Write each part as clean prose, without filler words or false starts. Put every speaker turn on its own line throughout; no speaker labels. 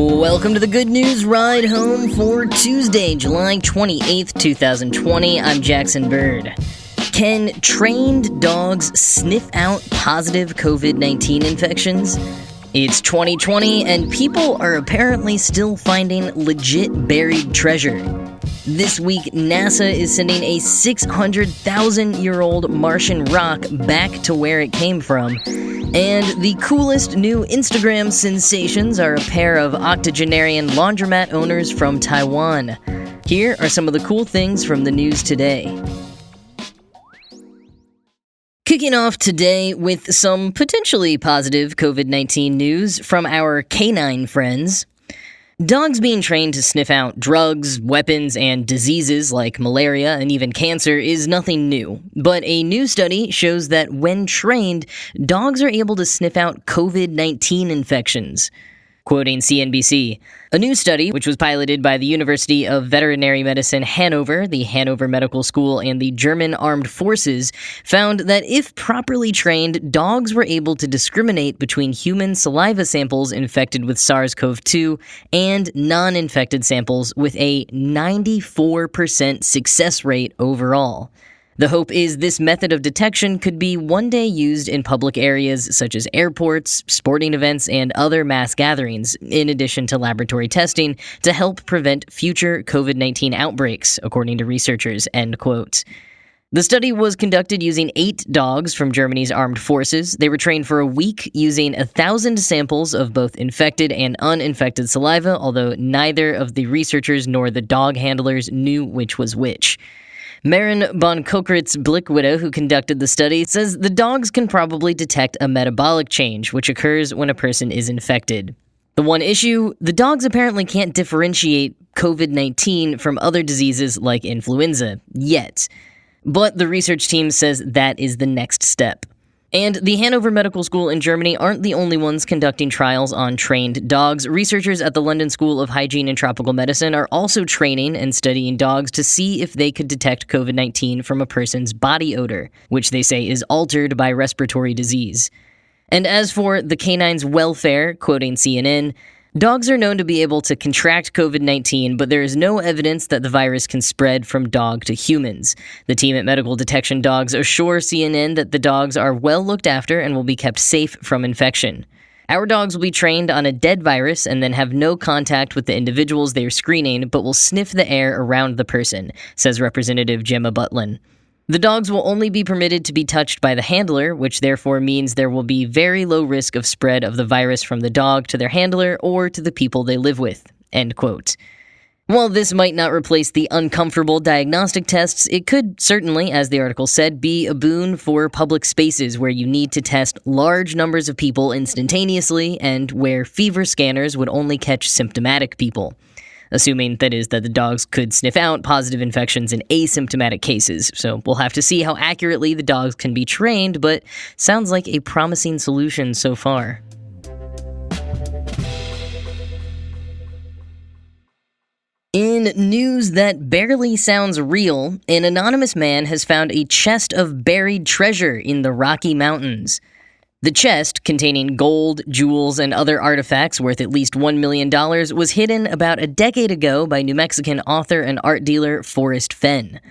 Welcome to the Good News Ride Home for Tuesday, July 28th, 2020. I'm Jackson Bird. Can trained dogs sniff out positive COVID-19 infections? It's 2020, and people are apparently still finding legit buried treasure. This week, NASA is sending a 600,000-year-old Martian rock back to where it came from. And the coolest new Instagram sensations are a pair of octogenarian laundromat owners from Taiwan. Here are some of the cool things from the news today. Kicking off today with some potentially positive COVID-19 news from our canine friends. Dogs being trained to sniff out drugs, weapons, and diseases like malaria and even cancer is nothing new. But a new study shows that when trained, dogs are able to sniff out COVID-19 infections. Quoting CNBC, a new study, which was piloted by the University of Veterinary Medicine Hanover, the Hanover Medical School, and the German Armed Forces, found that if properly trained, dogs were able to discriminate between human saliva samples infected with SARS-CoV-2 and non-infected samples with a 94% success rate overall. The hope is this method of detection could be one day used in public areas such as airports, sporting events, and other mass gatherings, in addition to laboratory testing, to help prevent future COVID-19 outbreaks, according to researchers, end quote. The study was conducted using 8 dogs from Germany's armed forces. They were trained for a week using 1,000 samples of both infected and uninfected saliva, although neither of the researchers nor the dog handlers knew which was which. Maren von Kockritz-Blickwitte, who conducted the study, says the dogs can probably detect a metabolic change, which occurs when a person is infected. The one issue, the dogs apparently can't differentiate COVID-19 from other diseases like influenza, yet. But the research team says that is the next step. And the Hanover Medical School in Germany aren't the only ones conducting trials on trained dogs. Researchers at the London School of Hygiene and Tropical Medicine are also training and studying dogs to see if they could detect COVID-19 from a person's body odor, which they say is altered by respiratory disease. And as for the canine's welfare, quoting CNN, dogs are known to be able to contract COVID-19, but there is no evidence that the virus can spread from dog to humans. The team at Medical Detection Dogs assure CNN that the dogs are well looked after and will be kept safe from infection. Our dogs will be trained on a dead virus and then have no contact with the individuals they are screening, but will sniff the air around the person, says Representative Gemma Butlin. The dogs will only be permitted to be touched by the handler, which therefore means there will be very low risk of spread of the virus from the dog to their handler or to the people they live with, end quote. While this might not replace the uncomfortable diagnostic tests, it could certainly, as the article said, be a boon for public spaces where you need to test large numbers of people instantaneously and where fever scanners would only catch symptomatic people. Assuming, that is, that the dogs could sniff out positive infections in asymptomatic cases. So we'll have to see how accurately the dogs can be trained, but sounds like a promising solution so far. In news that barely sounds real, an anonymous man has found a chest of buried treasure in the Rocky Mountains. The chest, containing gold, jewels, and other artifacts worth at least $1 million, was hidden about a decade ago by New Mexican author and art dealer Forrest Fenn.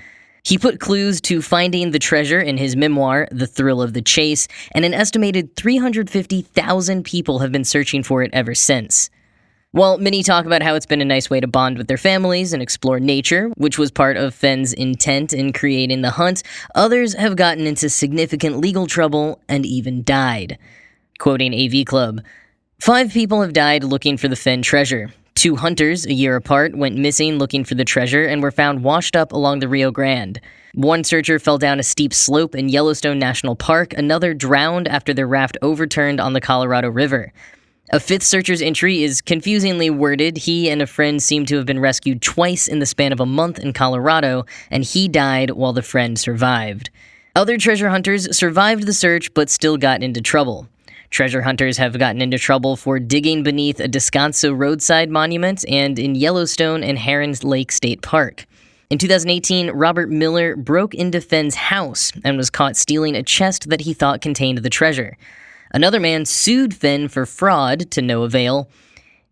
He put clues to finding the treasure in his memoir, The Thrill of the Chase, and an estimated 350,000 people have been searching for it ever since. While many talk about how it's been a nice way to bond with their families and explore nature, which was part of Fenn's intent in creating the hunt, others have gotten into significant legal trouble and even died. Quoting AV Club, 5 people have died looking for the Fenn treasure. 2 hunters, a year apart, went missing looking for the treasure and were found washed up along the Rio Grande. 1 searcher fell down a steep slope in Yellowstone National Park, another drowned after their raft overturned on the Colorado River. A 5th searcher's entry is confusingly worded. He and a friend seem to have been rescued twice in the span of a month in Colorado, and he died while the friend survived. Other treasure hunters survived the search but still got into trouble. Treasure hunters have gotten into trouble for digging beneath a Descanso roadside monument and in Yellowstone and Heron's Lake State Park. In 2018, Robert Miller broke into Fenn's house and was caught stealing a chest that he thought contained the treasure. Another man sued Fenn for fraud to no avail.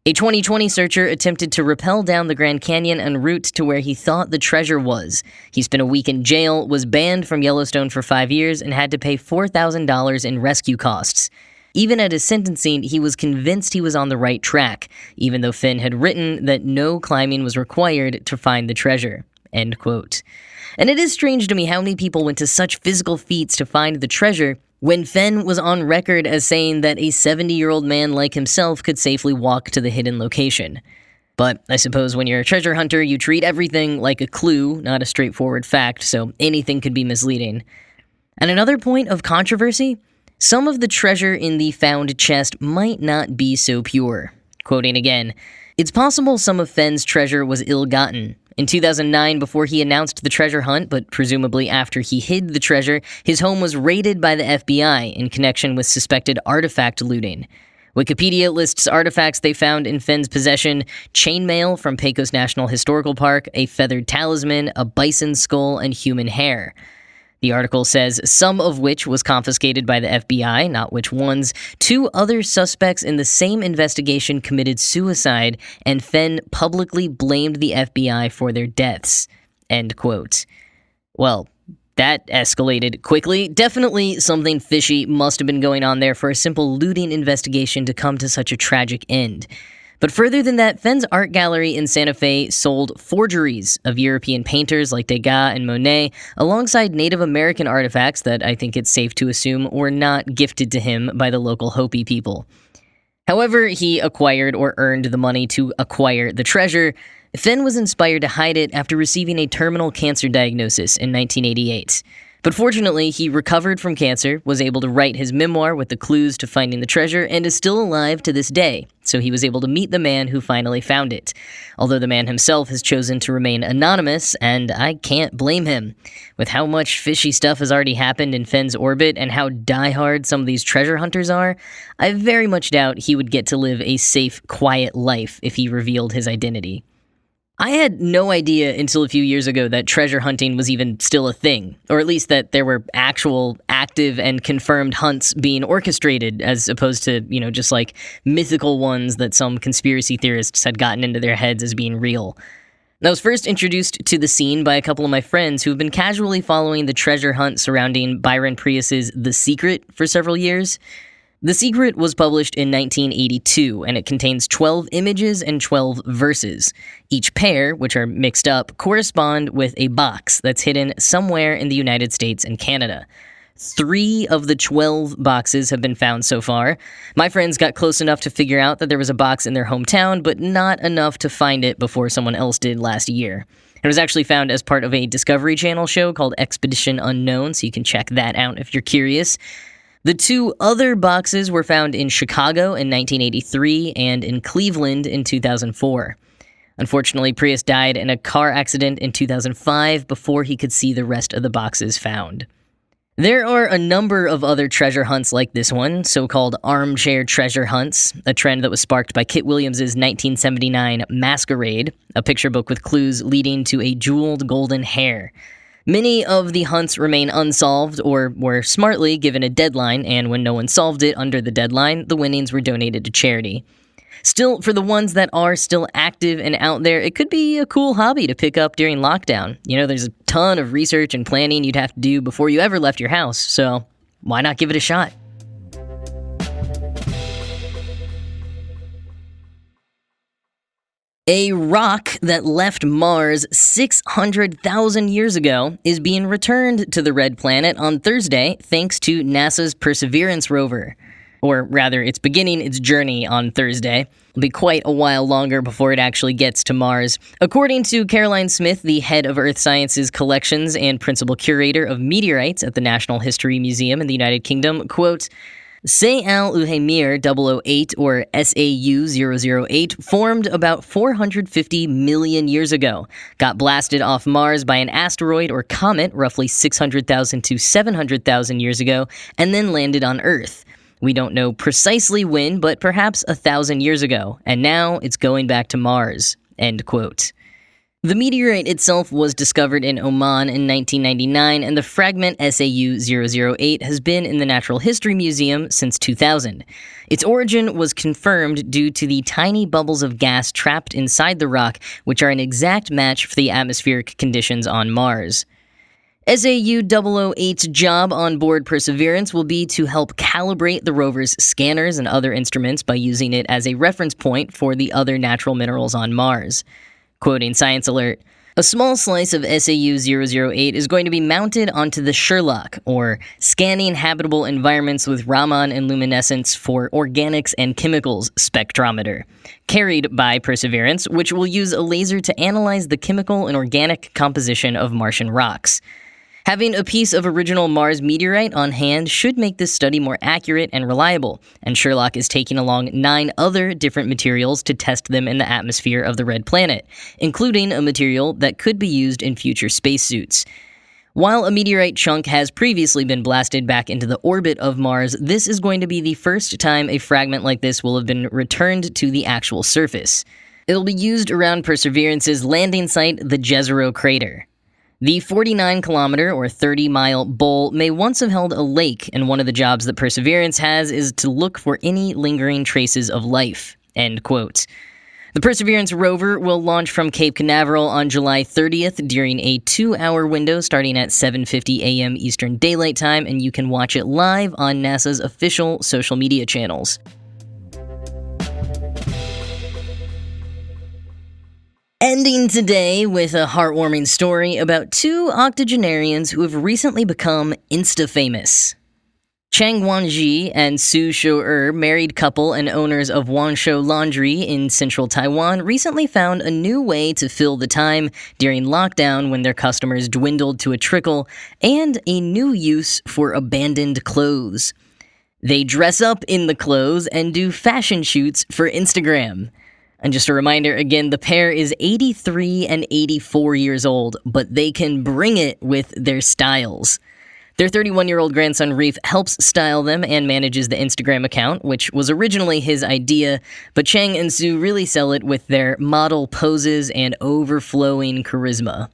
A 2020 searcher attempted to rappel down the Grand Canyon en route to where he thought the treasure was. He spent a week in jail, was banned from Yellowstone for 5 years, and had to pay $4,000 in rescue costs. Even at his sentencing, he was convinced he was on the right track, even though Fenn had written that no climbing was required to find the treasure. End quote. And it is strange to me how many people went to such physical feats to find the treasure, when Fenn was on record as saying that a 70-year-old man like himself could safely walk to the hidden location. But I suppose when you're a treasure hunter, you treat everything like a clue, not a straightforward fact, so anything could be misleading. And another point of controversy, some of the treasure in the found chest might not be so pure. Quoting again, "It's possible some of Fenn's treasure was ill-gotten. In 2009, before he announced the treasure hunt, but presumably after he hid the treasure, his home was raided by the FBI in connection with suspected artifact looting. Wikipedia lists artifacts they found in Fenn's possession: chainmail from Pecos National Historical Park, a feathered talisman, a bison skull, and human hair. The article says some of which was confiscated by the FBI, not which ones. 2 other suspects in the same investigation committed suicide, and Fenn publicly blamed the FBI for their deaths." End quote. Well, that escalated quickly. Definitely something fishy must have been going on there for a simple looting investigation to come to such a tragic end. But further than that, Fenn's art gallery in Santa Fe sold forgeries of European painters like Degas and Monet, alongside Native American artifacts that I think it's safe to assume were not gifted to him by the local Hopi people. However he acquired or earned the money to acquire the treasure, Fenn was inspired to hide it after receiving a terminal cancer diagnosis in 1988. But fortunately, he recovered from cancer, was able to write his memoir with the clues to finding the treasure, and is still alive to this day, so he was able to meet the man who finally found it. Although the man himself has chosen to remain anonymous, and I can't blame him. With how much fishy stuff has already happened in Fenn's orbit and how diehard some of these treasure hunters are, I very much doubt he would get to live a safe, quiet life if he revealed his identity. I had no idea until a few years ago that treasure hunting was even still a thing, or at least that there were actual, active, and confirmed hunts being orchestrated, as opposed to, just like mythical ones that some conspiracy theorists had gotten into their heads as being real. I was first introduced to the scene by a couple of my friends who have been casually following the treasure hunt surrounding Byron Prius's The Secret for several years. The Secret was published in 1982, and it contains 12 images and 12 verses. Each pair, which are mixed up, correspond with a box that's hidden somewhere in the United States and Canada. 3 of the 12 boxes have been found so far. My friends got close enough to figure out that there was a box in their hometown, but not enough to find it before someone else did last year. It was actually found as part of a Discovery Channel show called Expedition Unknown, so you can check that out if you're curious. The 2 other boxes were found in Chicago in 1983 and in Cleveland in 2004. Unfortunately, Prius died in a car accident in 2005 before he could see the rest of the boxes found. There are a number of other treasure hunts like this one, so-called armchair treasure hunts, a trend that was sparked by Kit Williams' 1979 Masquerade, a picture book with clues leading to a jeweled golden hair. Many of the hunts remain unsolved or were smartly given a deadline, and when no one solved it under the deadline, the winnings were donated to charity. Still, for the ones that are still active and out there, it could be a cool hobby to pick up during lockdown. There's a ton of research and planning you'd have to do before you ever left your house, so why not give it a shot? A rock that left Mars 600,000 years ago is being returned to the red planet on Thursday thanks to NASA's Perseverance rover. Or rather, it's beginning its journey on Thursday. It'll be quite a while longer before it actually gets to Mars. According to Caroline Smith, the head of Earth Sciences Collections and principal curator of meteorites at the National History Museum in the United Kingdom, quote, Say-Al-Uhaymir 008, or SAU-008, formed about 450 million years ago, got blasted off Mars by an asteroid or comet roughly 600,000 to 700,000 years ago, and then landed on Earth. We don't know precisely when, but perhaps 1,000 years ago, and now it's going back to Mars. End quote. The meteorite itself was discovered in Oman in 1999, and the Fragment SAU-008 has been in the Natural History Museum since 2000. Its origin was confirmed due to the tiny bubbles of gas trapped inside the rock, which are an exact match for the atmospheric conditions on Mars. SAU-008's job on board Perseverance will be to help calibrate the rover's scanners and other instruments by using it as a reference point for the other natural minerals on Mars. Quoting Science Alert, "A small slice of SAU-008 is going to be mounted onto the Sherlock, or Scanning Habitable Environments with Raman and Luminescence for Organics and Chemicals spectrometer, carried by Perseverance, which will use a laser to analyze the chemical and organic composition of Martian rocks. Having a piece of original Mars meteorite on hand should make this study more accurate and reliable, and Sherlock is taking along 9 other different materials to test them in the atmosphere of the red planet, including a material that could be used in future spacesuits. While a meteorite chunk has previously been blasted back into the orbit of Mars, this is going to be the first time a fragment like this will have been returned to the actual surface. It'll be used around Perseverance's landing site, the Jezero crater. The 49-kilometer or 30-mile bowl may once have held a lake, and one of the jobs that Perseverance has is to look for any lingering traces of life." End quote. The Perseverance rover will launch from Cape Canaveral on July 30th during a 2-hour window starting at 7:50 a.m. Eastern Daylight Time, and you can watch it live on NASA's official social media channels. Ending today with a heartwarming story about 2 octogenarians who have recently become Insta-famous. Chang Wanji and Su Shou-er, married couple and owners of Wanshou Laundry in central Taiwan, recently found a new way to fill the time during lockdown when their customers dwindled to a trickle, and a new use for abandoned clothes. They dress up in the clothes and do fashion shoots for Instagram. And just a reminder, again, the pair is 83 and 84 years old, but they can bring it with their styles. Their 31-year-old grandson Reef helps style them and manages the Instagram account, which was originally his idea, but Chang and Su really sell it with their model poses and overflowing charisma.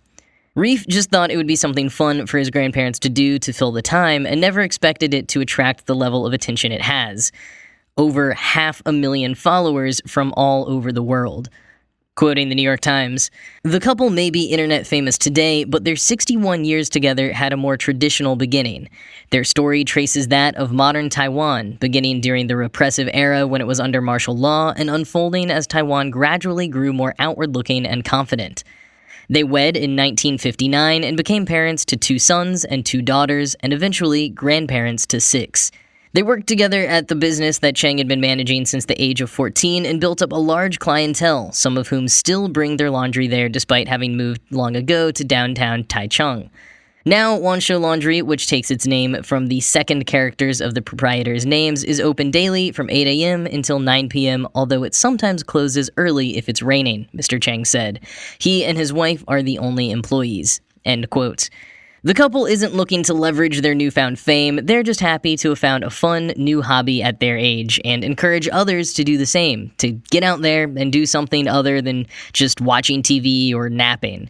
Reef just thought it would be something fun for his grandparents to do to fill the time, and never expected it to attract the level of attention it has. Over 500,000 followers from all over the world. Quoting the New York Times, "The couple may be internet famous today, but their 61 years together had a more traditional beginning. Their story traces that of modern Taiwan, beginning during the repressive era when it was under martial law and unfolding as Taiwan gradually grew more outward-looking and confident. They wed in 1959 and became parents to 2 sons and 2 daughters, and eventually grandparents to 6. They worked together at the business that Chang had been managing since the age of 14 and built up a large clientele, some of whom still bring their laundry there despite having moved long ago to downtown Taichung. Now, Wanshou Laundry, which takes its name from the second characters of the proprietors' names, is open daily from 8 a.m. until 9 p.m., although it sometimes closes early if it's raining, Mr. Chang said. He and his wife are the only employees." End quote. The couple isn't looking to leverage their newfound fame, they're just happy to have found a fun new hobby at their age and encourage others to do the same, to get out there and do something other than just watching TV or napping.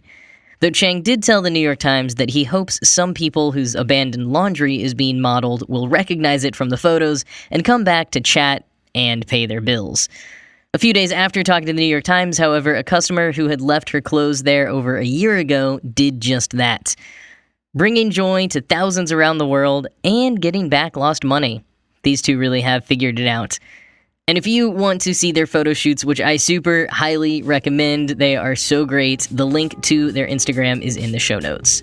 Though Chang did tell the New York Times that he hopes some people whose abandoned laundry is being modeled will recognize it from the photos and come back to chat and pay their bills. A few days after talking to the New York Times, however, a customer who had left her clothes there over a year ago did just that, bringing joy to thousands around the world and getting back lost money. These 2 really have figured it out. And if you want to see their photo shoots, which I super highly recommend, they are so great, the link to their Instagram is in the show notes.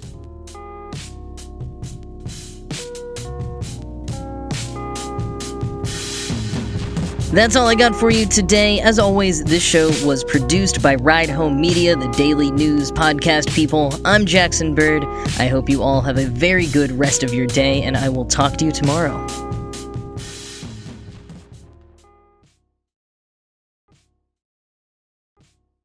That's all I got for you today. As always, this show was produced by Ride Home Media, the daily news podcast people. I'm Jackson Bird. I hope you all have a very good rest of your day, and I will talk to you tomorrow.